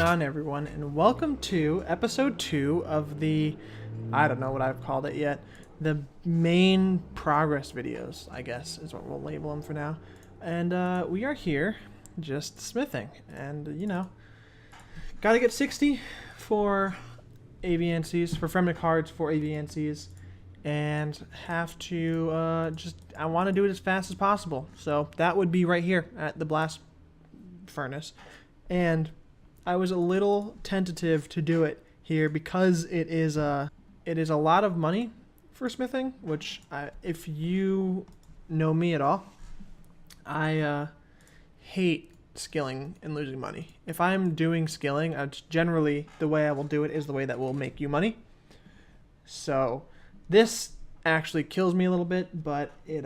on, everyone, and welcome to episode 2 of the, I don't know what I've called it yet, the main progress videos, I guess is what we'll label them for now. And we are here just smithing, and you know, gotta get 60 for AVNCs, for Fremnik cards for AVNCs, and have to I want to do it as fast as possible. So that would be right here at the blast furnace. And I was a little tentative to do it here because it is a lot of money for smithing, which if you know me at all, I hate skilling and losing money. If I'm doing skilling, generally the way I will do it is the way that will make you money. So this actually kills me a little bit, but it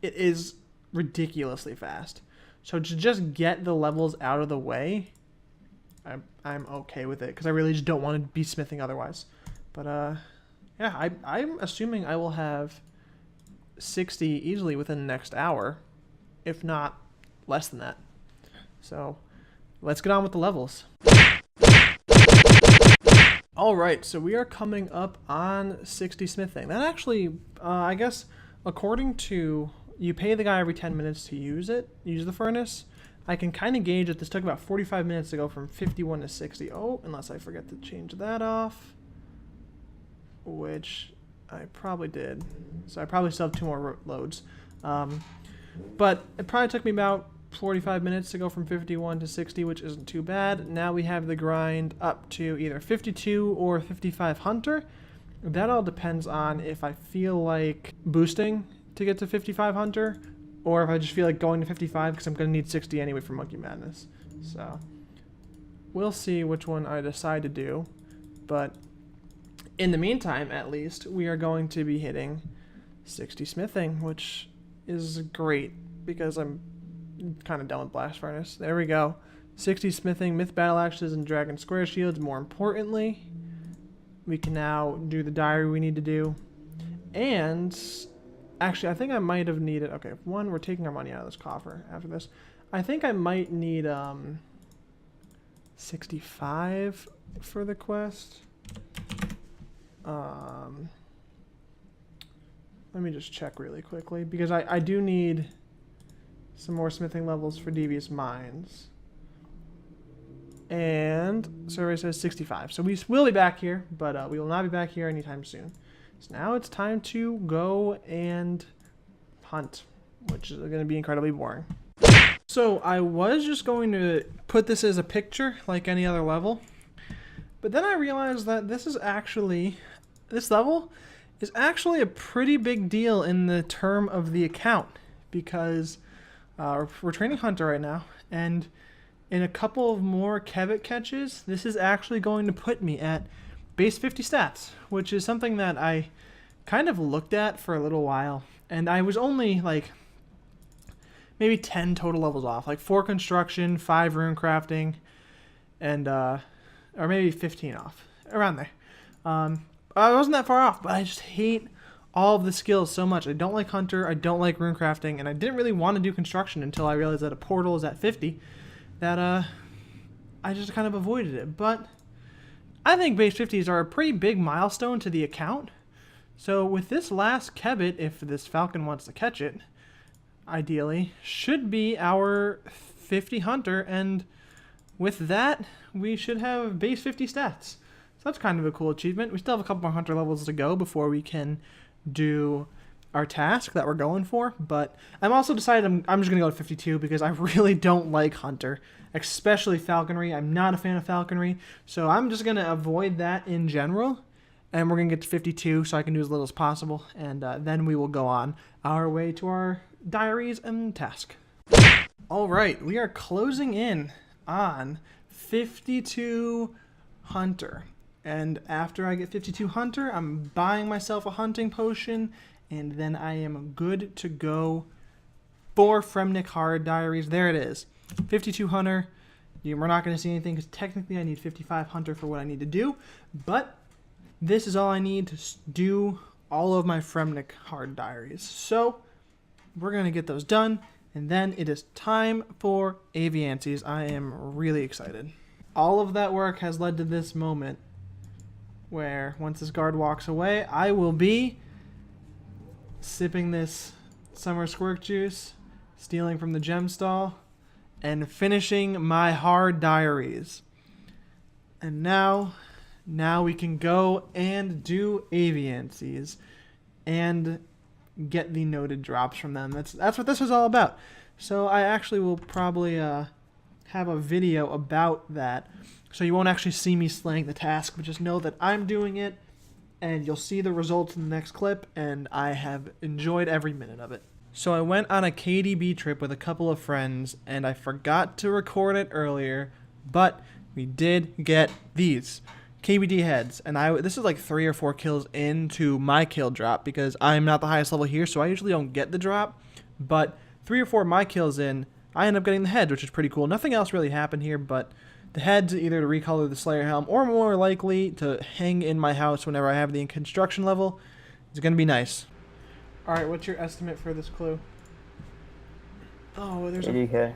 is ridiculously fast. So to just get the levels out of the way, I'm okay with it because I really just don't want to be smithing otherwise. But yeah, I'm assuming I will have 60 easily within the next hour, if not less than that. So let's get on with the levels. Alright, so we are coming up on 60 smithing. That actually, I guess, according to, you pay the guy every 10 minutes to use the furnace. I can kind of gauge that this took about 45 minutes to go from 51 to 60. Oh, unless I forget to change that off, which I probably did. So I probably still have 2 more loads. But it probably took me about 45 minutes to go from 51 to 60, which isn't too bad. Now we have the grind up to either 52 or 55 hunter. That all depends on if I feel like boosting to get to 55 hunter, or if I just feel like going to 55 because I'm going to need 60 anyway for Monkey Madness. So we'll see which one I decide to do. But in the meantime, at least, we are going to be hitting 60 smithing, which is great because I'm kind of done with blast furnace. There we go. 60 smithing, myth battle axes, and dragon square shields. More importantly, we can now do the diary we need to do. And actually, I think I might have needed, okay, one, we're taking our money out of this coffer after this. I think I might need 65 for the quest. Let me just check really quickly, because I do need some more smithing levels for Devious Minds. And survey says 65. So we will be back here, but we will not be back here anytime soon. So now it's time to go and hunt, which is going to be incredibly boring. So I was just going to put this as a picture like any other level, but then I realized that this level is actually a pretty big deal in the term of the account, because we're training hunter right now, and in a couple of more Kevet catches, this is actually going to put me at base 50 stats, which is something that I kind of looked at for a little while, and I was only like maybe 10 total levels off, like 4 construction, 5 rune crafting, and or maybe 15 off, around there. I wasn't that far off, but I just hate all of the skills so much. I don't like hunter, I don't like rune crafting, and I didn't really want to do construction until I realized that a portal is at 50, that I just kind of avoided it. But I think base 50s are a pretty big milestone to the account. So with this last Kevet, if this Falcon wants to catch it, ideally, should be our 50 hunter, and with that, we should have base 50 stats. So that's kind of a cool achievement. We still have a couple more hunter levels to go before we can do our task that we're going for, but I'm also decided I'm just going to go to 52 because I really don't like hunter, especially falconry. I'm not a fan of falconry, so I'm just going to avoid that in general, and we're going to get to 52 so I can do as little as possible, and then we will go on our way to our diaries and task. Alright, we are closing in on 52 hunter, and after I get 52 hunter, I'm buying myself a hunting potion, and then I am good to go for Fremnik hard diaries. There it is, 52 hunter. We're not going to see anything because technically I need 55 hunter for what I need to do, but this is all I need to do all of my Fremnik hard diaries. So we're going to get those done, and then it is time for AVNCs. I am really excited. all of that work has led to this moment where once this guard walks away, I will be sipping this summer squirt juice, stealing from the gem stall, and finishing my hard diaries. And now we can go and do aviancies and get the noted drops from them. That's what this was all about. So I actually will probably have a video about that. So you won't actually see me slaying the task, but just know that I'm doing it, and you'll see the results in the next clip, and I have enjoyed every minute of it. So I went on a KDB trip with a couple of friends, and I forgot to record it earlier, but we did get these KBD heads, and this is like 3 or 4 kills into my kill drop, because I'm not the highest level here, so I usually don't get the drop, but 3 or 4 of my kills in, I end up getting the heads, which is pretty cool. Nothing else really happened here, but the heads either to recolor the Slayer helm, or more likely to hang in my house whenever I have the construction level. It's going to be nice. Alright, what's your estimate for this clue? Oh, there's 80K. a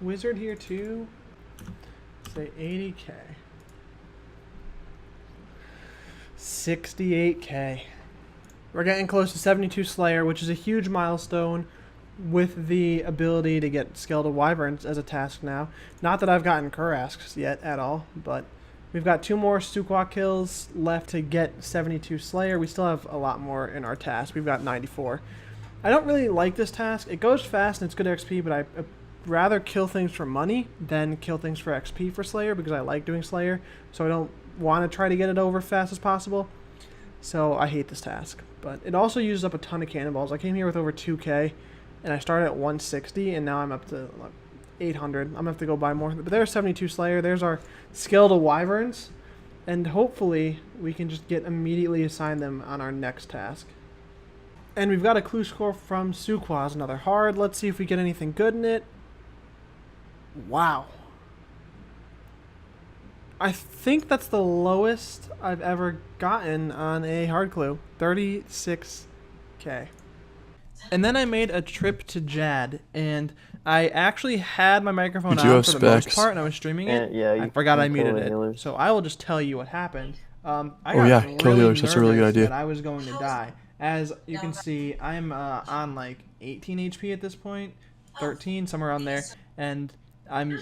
wizard here too. Say 80K. 68K. We're getting close to 72 Slayer, which is a huge milestone with the ability to get skeletal wyverns as a task now. Not that I've gotten Kurasks yet at all, but we've got 2 more Sukwa kills left to get 72 Slayer. We still have a lot more in our task. We've got 94. I don't really like this task. It goes fast and it's good XP, but I rather kill things for money than kill things for XP for Slayer, because I like doing Slayer, so I don't want to try to get it over as fast as possible. So I hate this task. But it also uses up a ton of cannonballs. I came here with over 2K, and I started at 160, and now I'm up to like 800. I'm going to have to go buy more. But there's 72 Slayer. There's our skeletal wyverns. And hopefully we can just get immediately assign them on our next task. And we've got a clue score from Sukwa, another hard. Let's see if we get anything good in it. Wow. I think that's the lowest I've ever gotten on a hard clue. 36K. And then I made a trip to Jad, and I actually had my microphone on for the most part, and I was streaming it. Yeah, I forgot I muted it, so I will just tell you what happened. I got kill really healers. That's a really good idea. that I was going to die. As you can see, I'm on like 18 HP at this point, 13, somewhere around there, and I'm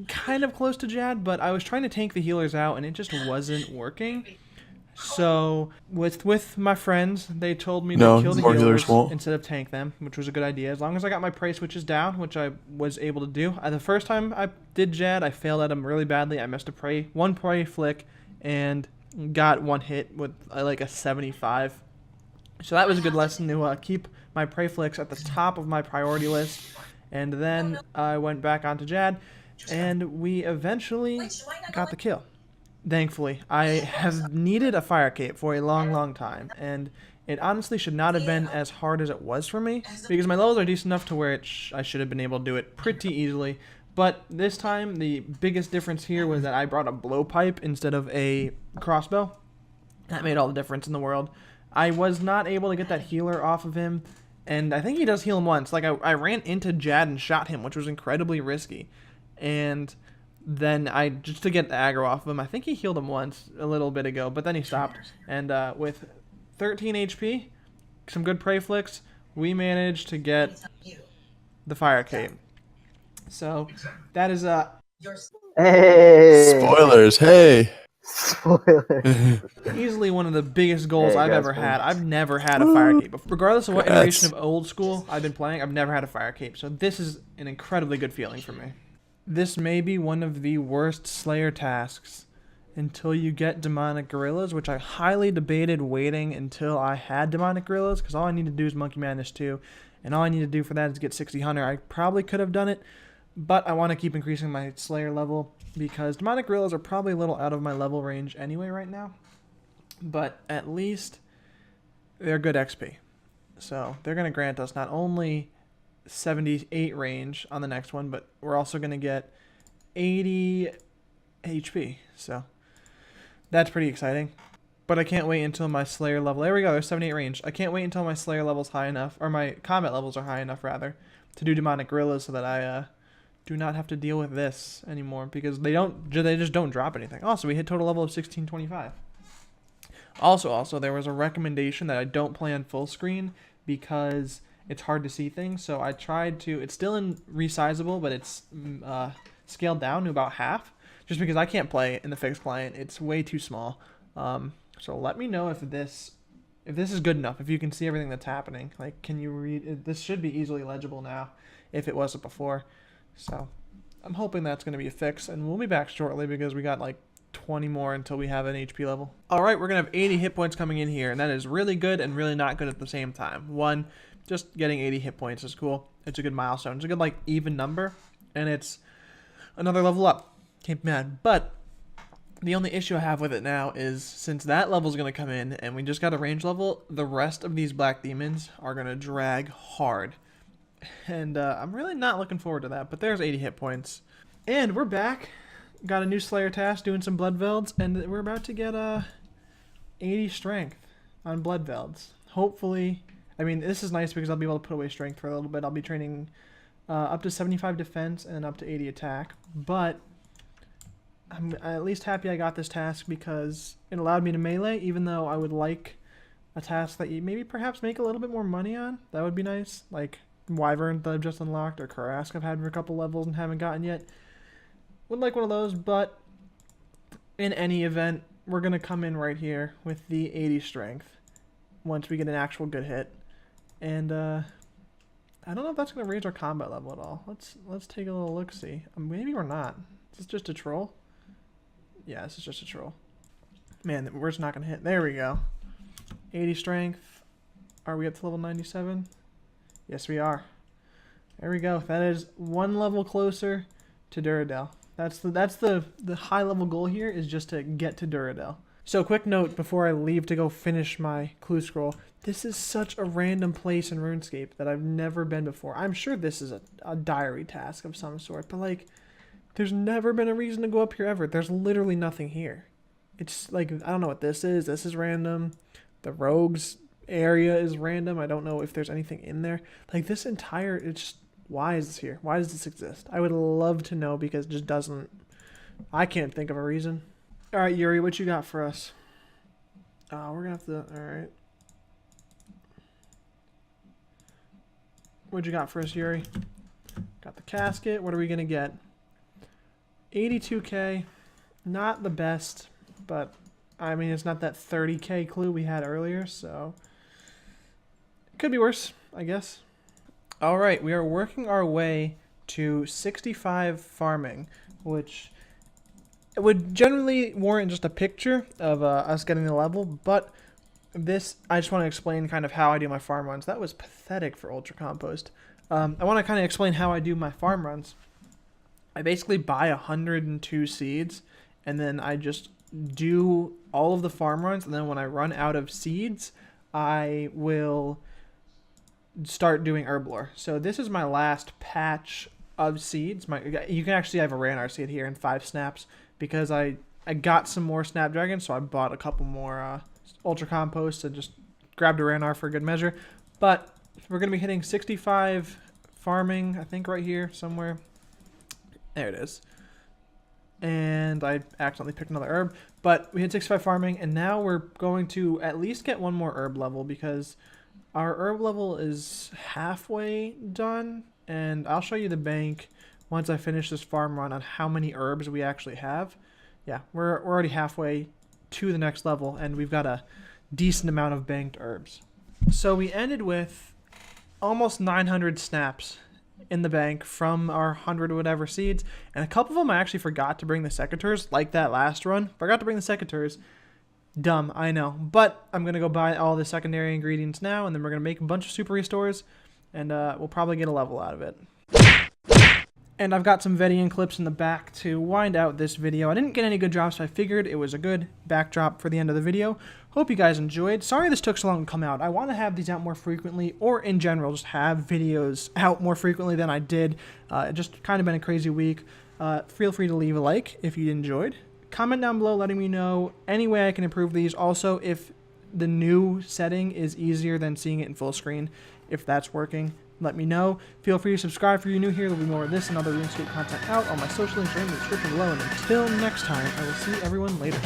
kind of close to Jad, but I was trying to tank the healers out, and it just wasn't working. So with my friends, they told me to kill the healers instead of tank them, which was a good idea. As long as I got my prey switches down, which I was able to do. The first time I did Jad, I failed at him really badly. I missed one prey flick and got 1 hit with like a 75. So that was a good lesson to keep my prey flicks at the top of my priority list. And then I went back onto Jad, and we eventually got the kill. Thankfully, I have needed a fire cape for a long time, and it honestly should not have been as hard as it was for me, because my levels are decent enough to where I should have been able to do it pretty easily. But this time, the biggest difference here was that I brought a blowpipe instead of a crossbow. That made all the difference in the world. I was not able to get that healer off of him, and I think he does heal him once. Like, I ran into Jad and shot him, which was incredibly risky. And then just to get the aggro off of him, I think he healed him once a little bit ago, but then he stopped. And with 13 HP, some good prey flicks, we managed to get the fire cape. So that is Hey! Spoilers, hey! Spoilers. easily one of the biggest goals I've ever had. I've never had a fire cape. Regardless of what iteration of old school I've been playing, I've never had a fire cape. So this is an incredibly good feeling for me. This may be one of the worst Slayer tasks until you get Demonic Gorillas, which I highly debated waiting until I had Demonic Gorillas, because all I need to do is Monkey Madness 2, and all I need to do for that is get 60 Hunter. I probably could have done it, but I want to keep increasing my Slayer level, because Demonic Gorillas are probably a little out of my level range anyway right now, but at least they're good XP. So they're going to grant us not only 78 range on the next one, but we're also going to get 80 HP, so that's pretty exciting. But I can't wait until my Slayer level, there we go, there's 78 range. I can't wait until my Slayer level's high enough, or my combat levels are high enough rather, to do Demonic Gorillas, so that I do not have to deal with this anymore because they just don't drop anything. Also, we hit total level of 1625. Also, there was a recommendation that I don't play on full screen because it's hard to see things. So I tried to. It's still in resizable, but it's scaled down to about half, just because I can't play in the fixed client. It's way too small. So let me know if this is good enough. If you can see everything that's happening, like, can you read? This should be easily legible now, if it wasn't before. So I'm hoping that's going to be a fix, and we'll be back shortly because we got like 20 more until we have an HP level. All right, we're gonna have 80 hit points coming in here, and that is really good and really not good at the same time. One, just getting 80 hit points is cool. It's a good milestone. It's a good like even number, and it's another level up. Can't be mad. But the only issue I have with it now is since that level is gonna come in and we just got a range level, the rest of these black demons are gonna drag hard, and I'm really not looking forward to that. But there's 80 hit points, and we're back. Got a new Slayer task, doing some Blood Velds, and we're about to get 80 strength on Blood Velds. Hopefully, I mean, this is nice because I'll be able to put away strength for a little bit. I'll be training up to 75 defense and up to 80 attack, but I'm at least happy I got this task because it allowed me to melee, even though I would like a task that you maybe perhaps make a little bit more money on. That would be nice, like Wyvern that I've just unlocked, or Karask I've had for a couple levels and haven't gotten yet. Would like one of those, but in any event, we're going to come in right here with the 80 strength once we get an actual good hit. And I don't know if that's going to raise our combat level at all. Let's take a little look-see. Maybe we're not. Is this just a troll? Yeah, this is just a troll. Man, we're just not going to hit. There we go. 80 strength. Are we up to level 97? Yes, we are. There we go. That is one level closer to Duradel. That's the high level goal here, is just to get to Duradel. So quick note before I leave to go finish my clue scroll. This is such a random place in RuneScape that I've never been before. I'm sure this is a diary task of some sort, but like, there's never been a reason to go up here ever. There's literally nothing here. It's like, I don't know what this is. This is random. The rogues area is random. I don't know if there's anything in there. Like this entire, it's just, why is this here? Why does this exist? I would love to know because it just doesn't... I can't think of a reason. Alright, Yuri, what you got for us? We're gonna have to... Alright. What you got for us, Yuri? Got the casket. What are we gonna get? 82k. Not the best, but... I mean, it's not that 30k clue we had earlier, so... Could be worse, I guess. Alright, we are working our way to 65 farming, which would generally warrant just a picture of us getting the level, but this, I just want to explain kind of how I do my farm runs. That was pathetic for Ultra Compost. I want to kind of explain how I do my farm runs. I basically buy 102 seeds, and then I just do all of the farm runs, and then when I run out of seeds, I will start doing herblore. So this is my last patch of seeds. You can actually have a Ranar seed here in 5 snaps because I got some more Snapdragons, so I bought a couple more Ultra Compost and just grabbed a Ranar for good measure. But we're going to be hitting 65 farming, I think right here somewhere. There it is. And I accidentally picked another herb. But we hit 65 farming, and now we're going to at least get one more herb level because our herb level is halfway done, and I'll show you the bank once I finish this farm run on how many herbs we actually have. Yeah, we're already halfway to the next level, and we've got a decent amount of banked herbs. So we ended with almost 900 snaps in the bank from our 100 whatever seeds, and a couple of them I actually forgot to bring the secateurs, like that last run. Forgot to bring the secateurs. Dumb, I know. But I'm going to go buy all the secondary ingredients now, and then we're going to make a bunch of super restores, and we'll probably get a level out of it. And I've got some Vedian clips in the back to wind out this video. I didn't get any good drops, so I figured it was a good backdrop for the end of the video. Hope you guys enjoyed. Sorry this took so long to come out. I want to have these out more frequently, or in general, just have videos out more frequently than I did. It just kind of been a crazy week. Feel free to leave a like if you enjoyed. Comment down below letting me know any way I can improve these. Also, if the new setting is easier than seeing it in full screen, if that's working, let me know. Feel free to subscribe if you're new here. There'll be more of this and other RuneScape content out. All my social links are in the description below. And until next time, I will see everyone later.